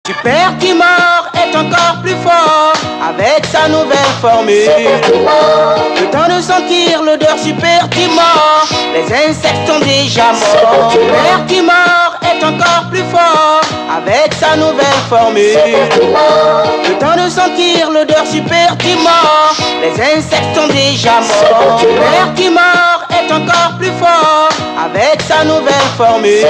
Super Timor est encore plus fort avec sa nouvelle formule. Le temps de sentir l'odeur Super Timor, les insectes sont déjà morts. Super Timor est encore plus fort avec sa nouvelle formule. Le temps de sentir l'odeur Super Timor, les insectes sont déjà morts. Super Timor est encore plus fort avec sa nouvelle formule.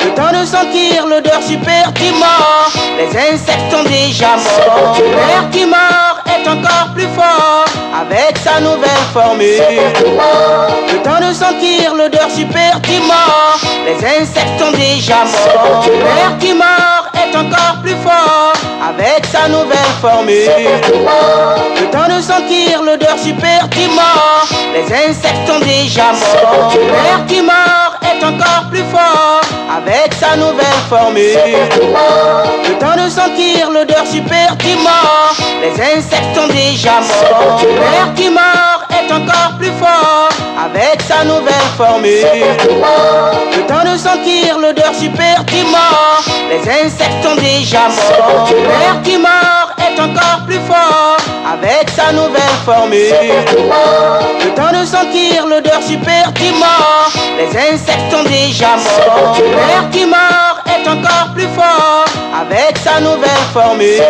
Le temps de sentir l'odeur Super Timor, les insectes sont déjà morts. Super Timor est encore plus fort avec sa nouvelle formule. Le temps de sentir l'odeur Super Timor, les insectes sont déjà morts. Super Timor est encore plus fort avec sa nouvelle formule. Le temps de sentir l'odeur Super Timor, les insectes sont déjà morts. Super Timor est encore plus fort avec sa nouvelle formule. Le temps de sentir l'odeur Super Timor, les insectes sont déjà morts. Super Timor est encore plus fort avec sa nouvelle formule. Le temps de sentir l'odeur Super Timor, les insectes sont déjà morts. Super Timor est encore plus fort avec sa nouvelle formule. Le temps de sentir l'odeur Super Timor, les insectes sont déjà morts. Super Timor est encore plus fort avec sa nouvelle formule.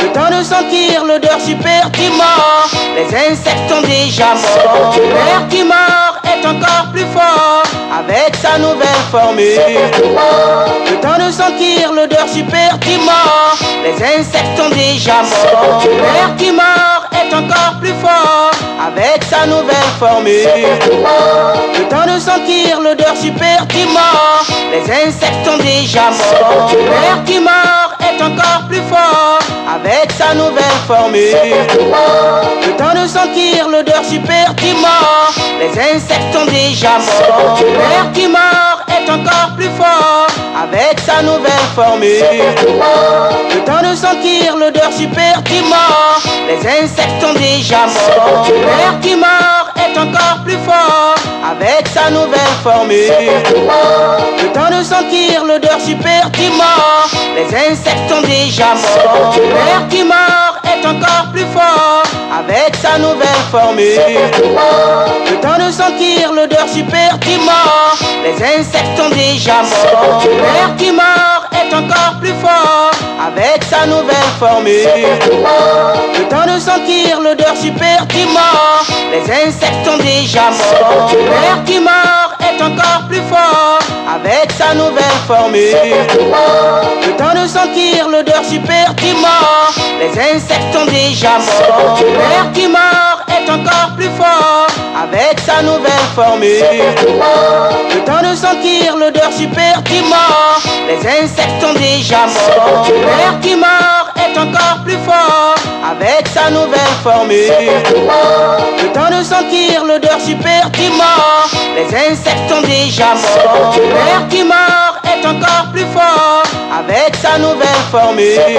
Le temps de sentir l'odeur Super Timor, les insectes sont déjà morts. Super Timor est encore plus fort avec sa nouvelle formule. Le temps de sentir l'odeur Super Timor, les insectes sont déjà morts. Super Timor est encore plus fort avec sa nouvelle formule. Le temps de sentir l'odeur Super Timor, les insectes sont déjà morts. Super Timor est encore plus fort avec sa nouvelle formule. Le temps de sentir l'odeur Super Timor, les insectes sont déjà morts. Super Timor est encore plus fort avec sa nouvelle formule. Le temps de sentir l'odeur Super Timor, les insectes sont déjà morts. Super Timor est encore plus fort avec sa nouvelle formule. Le temps de sentir l'odeur Super Timor, les insectes sont déjà morts. Super Timor est encore plus fort avec sa nouvelle formule. Le temps de sentir l'odeur Super Timor, les insectes sont déjà morts. Super Timor est encore plus fort avec sa nouvelle formule. Le temps de sentir l'odeur Super Timor, les insectes sont déjà morts. Super Timor est encore plus fort avec sa nouvelle formule. Le temps de sentir l'odeur Super Timor, les insectes sont déjà morts. Super Timor est encore plus fort avec sa nouvelle formule. Le temps de sentir l'odeur Super Timor, les insectes sont déjà morts. Super Timor est encore plus fort avec sa nouvelle formule. Le temps de sentir l'odeur Super Timor, les insectes sont déjà morts. Super Timor est encore plus fort avec sa nouvelle formule.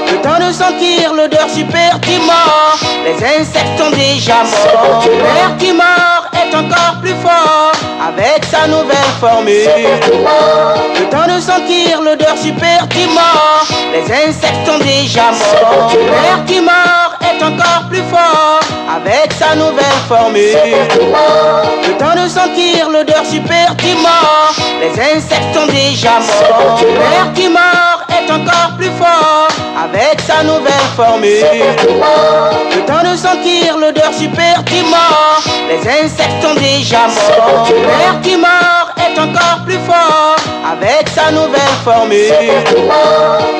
Le temps de sentir l'odeur Super Timor, les insectes sont déjà morts. Super Timor est encore plus fort avec sa nouvelle formule. Le temps de sentir l'odeur Super Timor, les insectes sont déjà morts. Super Timor est encore plus fort avec sa nouvelle formule. Le temps de sentir l'odeur Super Timor, les insectes sont déjà morts. Super Timor est encore plus fort avec sa nouvelle formule. Le temps de sentir l'odeur Super Timor, les insectes sont déjà morts. Super Timor est encore plus fort avec sa nouvelle formule.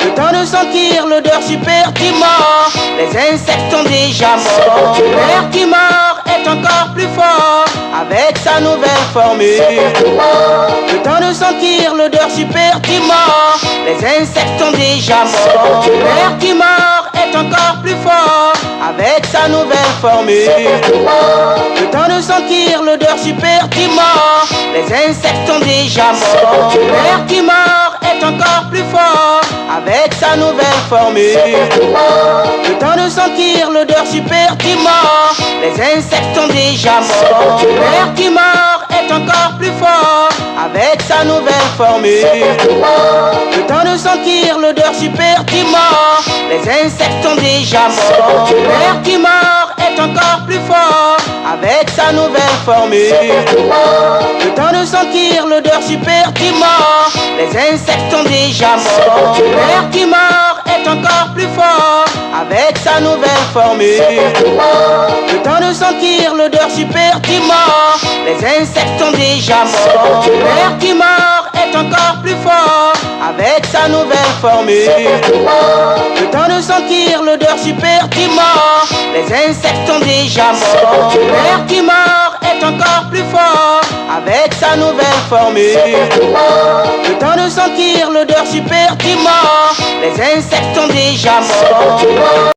Le temps de sentir l'odeur Super Timor, les insectes sont déjà morts. Super Timor est encore plus fort avec sa nouvelle formule. Le temps de sentir l'odeur Super Timor, les insectes sont déjà morts. Super Timor est encore plus fort avec sa nouvelle formule. Le temps de sentir l'odeur Super Timor, les insectes sont déjà morts. Super Timor est encore plus fort avec sa nouvelle formule. Le temps de sentir l'odeur Super Timor, les insectes sont déjà morts. Super Timor est encore plus fort avec sa nouvelle formule. Le temps l'odeur supertimore, les insectes sont déjà morts. Vertimore est encore plus fort avec sa nouvelle formule. Le temps de sentir l'odeur supertimore, les insectes sont déjà morts. Vertimore est encore plus fort avec sa nouvelle formule. Le temps de sentir l'odeur supertimore, les insectes sont déjà morts. Vertimore est encore plus fort avec sa nouvelle formule. Le temps de sentir l'odeur supertimore, les insectes sont déjà morts. Vertimore est encore plus fort avec sa nouvelle formule. Le temps de sentir l'odeur supertimore, les insectes sont déjà morts.